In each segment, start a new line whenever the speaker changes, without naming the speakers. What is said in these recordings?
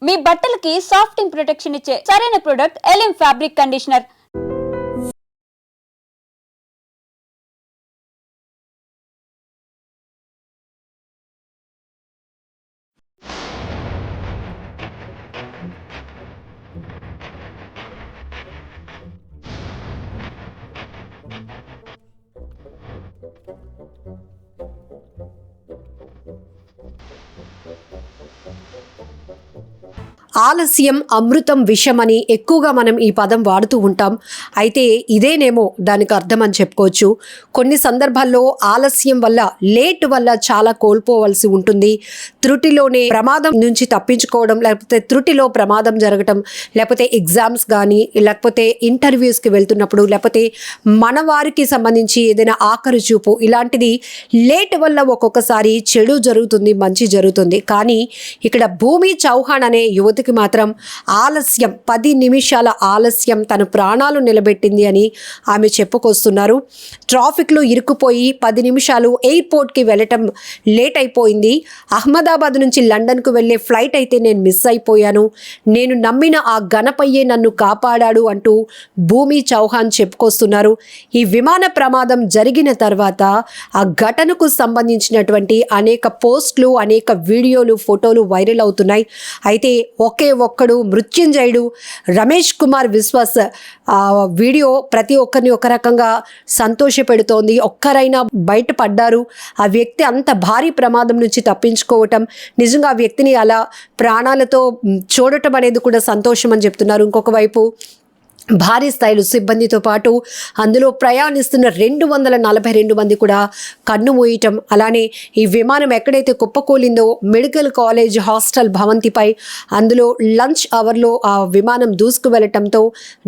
మీ బట్టలకి సాఫ్టింగ్ ప్రొటెక్షన్ ఇచ్చే సరైన ప్రొడక్ట్ ఎలిమ్ ఫ్యాబ్రిక్ కండిషనర్.
ఆలస్యం అమృతం విషమని ఎక్కువగా మనం ఈ పదం వాడుతూ ఉంటాం. అయితే ఇదేనేమో దానికి అర్థం అని చెప్పుకోవచ్చు. కొన్ని సందర్భాల్లో ఆలస్యం వల్ల, లేట్ వల్ల చాలా కోల్పోవలసి ఉంటుంది. త్రుటిలోనే ప్రమాదం నుంచి తప్పించుకోవడం, లేకపోతే త్రుటిలో ప్రమాదం జరగటం, లేకపోతే ఎగ్జామ్స్ కానీ, లేకపోతే ఇంటర్వ్యూస్కి వెళ్తున్నప్పుడు, లేకపోతే మన వారికి సంబంధించి ఏదైనా ఆఖరి చూపు, ఇలాంటిది లేట్ వల్ల ఒక్కొక్కసారి చెడు జరుగుతుంది, మంచి జరుగుతుంది. కానీ ఇక్కడ భూమి చౌహాన్ అనే యువతికి మాత్రం ఆలస్యం, 10 నిమిషాల ఆలస్యం తన ప్రాణాలు నిలబెట్టింది అని ఆమె చెప్పుకొస్తున్నారు. ట్రాఫిక్లో ఇరుక్కుపోయి 10 నిమిషాలు ఎయిర్పోర్ట్కి వెళ్ళటం లేట్ అయిపోయింది. అహ్మదాబాద్ నుంచి లండన్కు వెళ్ళే ఫ్లైట్ అయితే నేను మిస్ అయిపోయాను. నేను నమ్మిన ఆ గణపయ్యే నన్ను కాపాడాడు అంటూ భూమి చౌహాన్ చెప్పుకొస్తున్నారు. ఈ విమాన ప్రమాదం జరిగిన తర్వాత ఆ ఘటనకు సంబంధించినటువంటి అనేక పోస్టులు, అనేక వీడియోలు, ఫోటోలు వైరల్ అవుతున్నాయి. అయితే ఒకే ఒక్కడు మృత్యుంజయుడు రమేష్ కుమార్ విశ్వాస్ వీడియో ప్రతి ఒక్కరిని ఒక రకంగా సంతోషపెడుతోంది. ఒక్కరైనా బయటపడ్డారు. ఆ వ్యక్తి అంత భారీ ప్రమాదం నుంచి తప్పించుకోవటం, నిజంగా ఆ వ్యక్తిని అలా ప్రాణాలతో చూడటం అనేది కూడా సంతోషం అని చెప్తున్నారు. ఇంకొక వైపు భారీ స్థాయిలో సిబ్బందితో పాటు అందులో ప్రయాణిస్తున్న 242 మంది కూడా కన్ను మూయటం, అలానే ఈ విమానం ఎక్కడైతే కుప్పకూలిందో మెడికల్ కాలేజ్ హాస్టల్ భవంతిపై అందులో లంచ్ అవర్లో ఆ విమానం దూసుకు వెళ్ళటంతో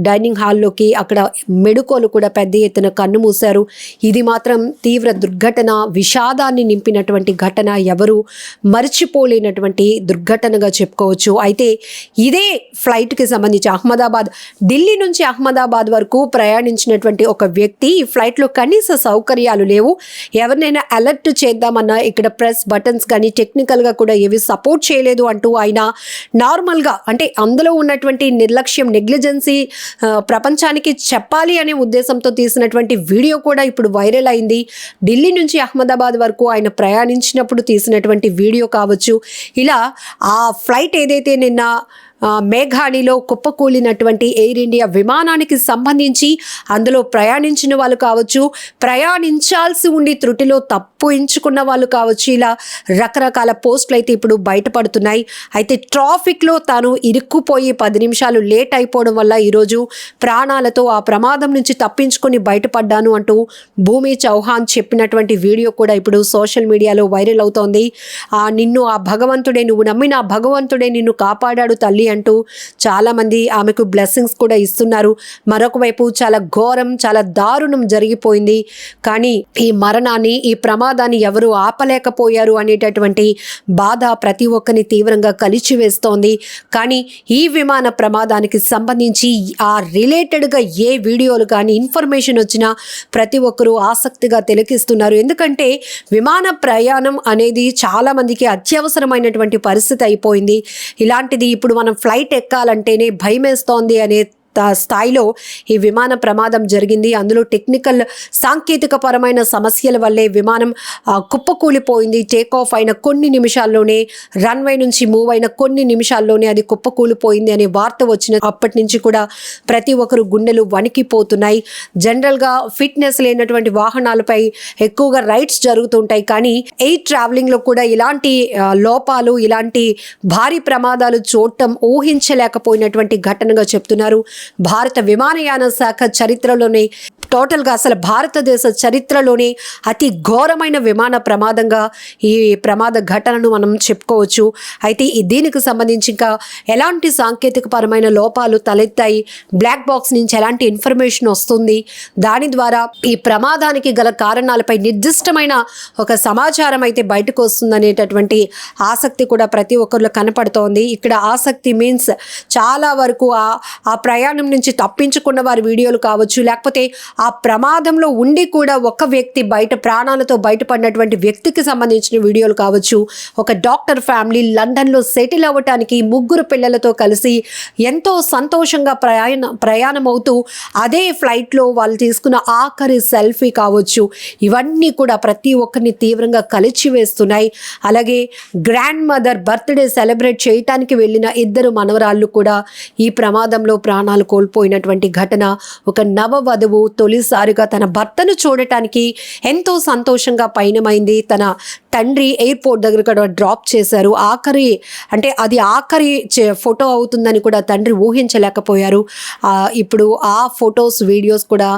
డైనింగ్ హాల్లోకి అక్కడ మెడుకోలు కూడా పెద్ద ఎత్తున కన్ను మూశారు. ఇది మాత్రం తీవ్ర దుర్ఘటన, విషాదాన్ని నింపినటువంటి ఘటన, ఎవరు మర్చిపోలేనటువంటి దుర్ఘటనగా చెప్పుకోవచ్చు. అయితే ఇదే ఫ్లైట్కి సంబంధించి ఢిల్లీ నుంచి అహ్మదాబాద్ వరకు ప్రయాణించినటువంటి ఒక వ్యక్తి, ఈ ఫ్లైట్లో కనీస సౌకర్యాలు లేవు, ఎవరినైనా అలర్ట్ చేద్దామన్నా ఇక్కడ ప్రెస్ బటన్స్ కానీ టెక్నికల్గా కూడా ఏవి సపోర్ట్ చేయలేదు అంటూ ఆయన నార్మల్గా, అంటే అందులో ఉన్నటువంటి నిర్లక్ష్యం, నెగ్లిజెన్సీ ప్రపంచానికి చెప్పాలి అనే ఉద్దేశంతో తీసినటువంటి వీడియో కూడా ఇప్పుడు వైరల్ అయింది. ఢిల్లీ నుంచి అహ్మదాబాద్ వరకు ఆయన ప్రయాణించినప్పుడు తీసినటువంటి వీడియో కావచ్చు. ఇలా ఆ ఫ్లైట్ ఏదైతే నిన్న మేఘాణిలో కుప్పకూలినటువంటి ఎయిర్ ఇండియా విమానానికి సంబంధించి అందులో ప్రయాణించిన వాళ్ళు కావచ్చు, ప్రయాణించాల్సి ఉండి త్రుటిలో తప్పు ఎంచుకున్న వాళ్ళు కావచ్చు, ఇలా రకరకాల పోస్టులు అయితే ఇప్పుడు బయటపడుతున్నాయి. అయితే ట్రాఫిక్లో తాను ఇరుక్కుపోయి 10 నిమిషాలు లేట్ అయిపోవడం వల్ల ఈరోజు ప్రాణాలతో ఆ ప్రమాదం నుంచి తప్పించుకొని బయటపడ్డాను అంటూ భూమి చౌహాన్ చెప్పినటువంటి వీడియో కూడా ఇప్పుడు సోషల్ మీడియాలో వైరల్ అవుతోంది. నిన్ను ఆ భగవంతుడే, నువ్వు నమ్మిన ఆ భగవంతుడే నిన్ను కాపాడాడు తల్లి అంటూ చాలామంది ఆమెకు బ్లెస్సింగ్స్ కూడా ఇస్తున్నారు. మరొక వైపు చాలా ఘోరం, చాలా దారుణం జరిగిపోయింది. కానీ ఈ మరణాన్ని, ఈ ప్రమాదాన్ని ఎవరు ఆపలేకపోయారు అనేటటువంటి బాధ ప్రతి ఒక్కరిని తీవ్రంగా కలిచివేస్తోంది. కానీ ఈ విమాన ప్రమాదానికి సంబంధించి ఆ రిలేటెడ్గా ఏ వీడియోలు కానీ ఇన్ఫర్మేషన్ వచ్చినా ప్రతి ఒక్కరూ ఆసక్తిగా తిలకిస్తున్నారు. ఎందుకంటే విమాన ప్రయాణం అనేది చాలామందికి అత్యవసరమైనటువంటి పరిస్థితి అయిపోయింది. ఇలాంటిది ఇప్పుడు మనం ఫ్లైట్ ఎక్కాలంటేనే భయమేస్తోంది అనే స్థాయిలో ఈ విమాన ప్రమాదం జరిగింది. అందులో టెక్నికల్, సాంకేతిక పరమైన సమస్యల వల్లే విమానం కుప్పకూలిపోయింది. టేక్ ఆఫ్ అయిన కొన్ని నిమిషాల్లోనే, రన్వే నుంచి మూవ్ అయిన కొన్ని నిమిషాల్లోనే అది కుప్పకూలిపోయింది అనే వార్త వచ్చిన అప్పటి నుంచి కూడా ప్రతి ఒక్కరు గుండెలు వణికిపోతున్నాయి. జనరల్గా ఫిట్నెస్ లేనటువంటి వాహనాలపై ఎక్కువగా రైడ్స్ జరుగుతుంటాయి. కానీ ఎయిర్ ట్రావెలింగ్లో కూడా ఇలాంటి లోపాలు, ఇలాంటి భారీ ప్రమాదాలు చూడటం ఊహించలేకపోయినటువంటి ఘటనగా చెప్తున్నారు. భారత విమానయాన శాఖ చరిత్రలోనే, టోటల్గా అసలు భారతదేశ చరిత్రలోనే అతి ఘోరమైన విమాన ప్రమాదంగా ఈ ప్రమాద ఘటనను మనం చెప్పుకోవచ్చు. అయితే దీనికి సంబంధించి ఇంకా ఎలాంటి సాంకేతిక పరమైన లోపాలు తలెత్తాయి, బ్లాక్ బాక్స్ నుంచి ఎలాంటి ఇన్ఫర్మేషన్ వస్తుంది, దాని ద్వారా ఈ ప్రమాదానికి గల కారణాలపై నిర్దిష్టమైన ఒక సమాచారం అయితే బయటకు వస్తుందనేటటువంటి ఆసక్తి కూడా ప్రతి ఒక్కరిలో కనపడుతోంది. ఇక్కడ ఆసక్తి మీన్స్ చాలా వరకు ఆ ప్రయాణ ప్రయాణం నుంచి తప్పించుకున్న వారి వీడియోలు కావచ్చు, లేకపోతే ఆ ప్రమాదంలో ఉండి కూడా ఒక వ్యక్తి ప్రాణాలతో బయటపడినటువంటి వ్యక్తికి సంబంధించిన వీడియోలు కావచ్చు. ఒక డాక్టర్ ఫ్యామిలీ లండన్లో సెటిల్ అవ్వటానికి 3 పిల్లలతో కలిసి ఎంతో సంతోషంగా ప్రయాణం అవుతూ అదే ఫ్లైట్లో వాళ్ళు తీసుకున్న ఆఖరి సెల్ఫీ కావచ్చు. ఇవన్నీ కూడా ప్రతి ఒక్కరిని తీవ్రంగా కలిచివేస్తున్నాయి. అలాగే గ్రాండ్ మదర్ బర్త్డే సెలబ్రేట్ చేయటానికి వెళ్ళిన 2 మనవరాళ్ళు కూడా ఈ ప్రమాదంలో ప్రాణాలు కోల్పోయినటువంటి ఘటన. ఒక నవవధువు తొలిసారిగా తన భర్తను చూడటానికి ఎంతో సంతోషంగా పయనమైంది. తన తండ్రి ఎయిర్పోర్ట్ దగ్గర కూడా డ్రాప్ చేశారు. అది ఆఖరి ఫోటో అవుతుందని కూడా తండ్రి ఊహించలేకపోయారు. ఇప్పుడు ఆ ఫొటోస్ వీడియోస్ కూడా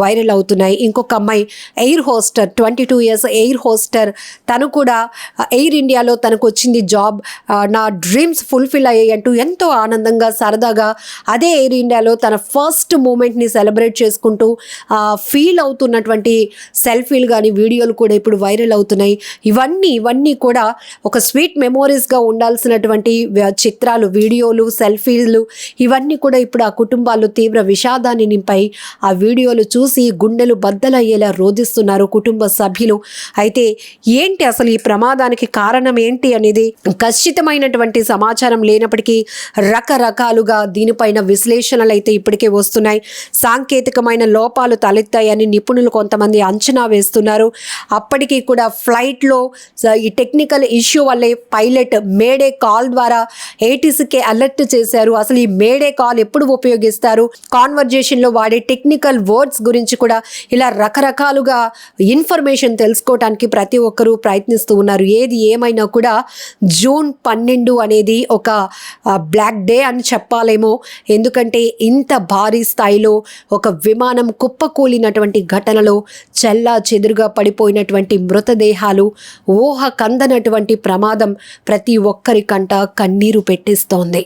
వైరల్ అవుతున్నాయి. ఇంకొక అమ్మాయి ఎయిర్ హోస్టర్, 22 ఇయర్స్ ఎయిర్ హోస్టర్, తను కూడా ఎయిర్ ఇండియాలో తనకు వచ్చింది జాబ్, నా డ్రీమ్స్ ఫుల్ఫిల్ అయ్యాయి అంటూ ఎంతో ఆనందంగా సరదాగా అదే ఎయిర్ ఇండియాలో తన ఫస్ట్ మూమెంట్ని సెలబ్రేట్ చేసుకుంటూ ఫీల్ అవుతున్నటువంటి సెల్ఫీలు కానీ వీడియోలు కూడా ఇప్పుడు వైరల్ అవుతున్నాయి. ఇవన్నీ కూడా ఒక స్వీట్ మెమోరీస్గా ఉండాల్సినటువంటి చిత్రాలు, వీడియోలు, సెల్ఫీలు ఇవన్నీ కూడా ఇప్పుడు ఆ కుటుంబాలు తీవ్ర విషాదాన్ని నింపాయి. ఆ వీడియోలు చూసి గుండెలు బద్దలయ్యేలా రోధిస్తున్నారు కుటుంబ సభ్యులు. అయితే ఏంటి అసలు ఈ ప్రమాదానికి కారణం ఏంటి అనేది ఖచ్చితమైనటువంటి సమాచారం లేనప్పటికీ రకరకాలుగా దీనిపైన విశ్లేషణలు అయితే ఇప్పటికే వస్తున్నాయి. సాంకేతికమైన లోపాలు తలెత్తాయని నిపుణులు కొంతమంది అంచనా వేస్తున్నారు. అప్పటికీ కూడా ఫ్లైట్లో ఈ టెక్నికల్ ఇష్యూ వల్లే పైలట్ మేడే కాల్ ద్వారా ఏటీసీకి అలర్ట్ చేశారు. అసలు ఈ మేడే కాల్ ఎప్పుడు ఉపయోగిస్తారు, కాన్వర్జేషన్లో వాడే టెక్నికల్ వర్డ్స్ గురించి కూడా ఇలా రకరకాలుగా ఇన్ఫర్మేషన్ తెలుసుకోవడానికి ప్రతి ఒక్కరూ ప్రయత్నిస్తూ ఉన్నారు. ఏది ఏమైనా కూడా జూన్ 12 అనేది ఒక బ్లాక్ డే అని చెప్పాలేమో. ఎందుకంటే ఇంత భారీ స్థాయిలో ఒక విమానం కుప్పకూలినటువంటి ఘటనలో చెల్లా చెదురుగా పడిపోయినటువంటి మృతదేహాలు, ఊహ కందనటువంటి ప్రమాదం ప్రతి ఒక్కరి కంట కన్నీరు పెట్టిస్తోంది.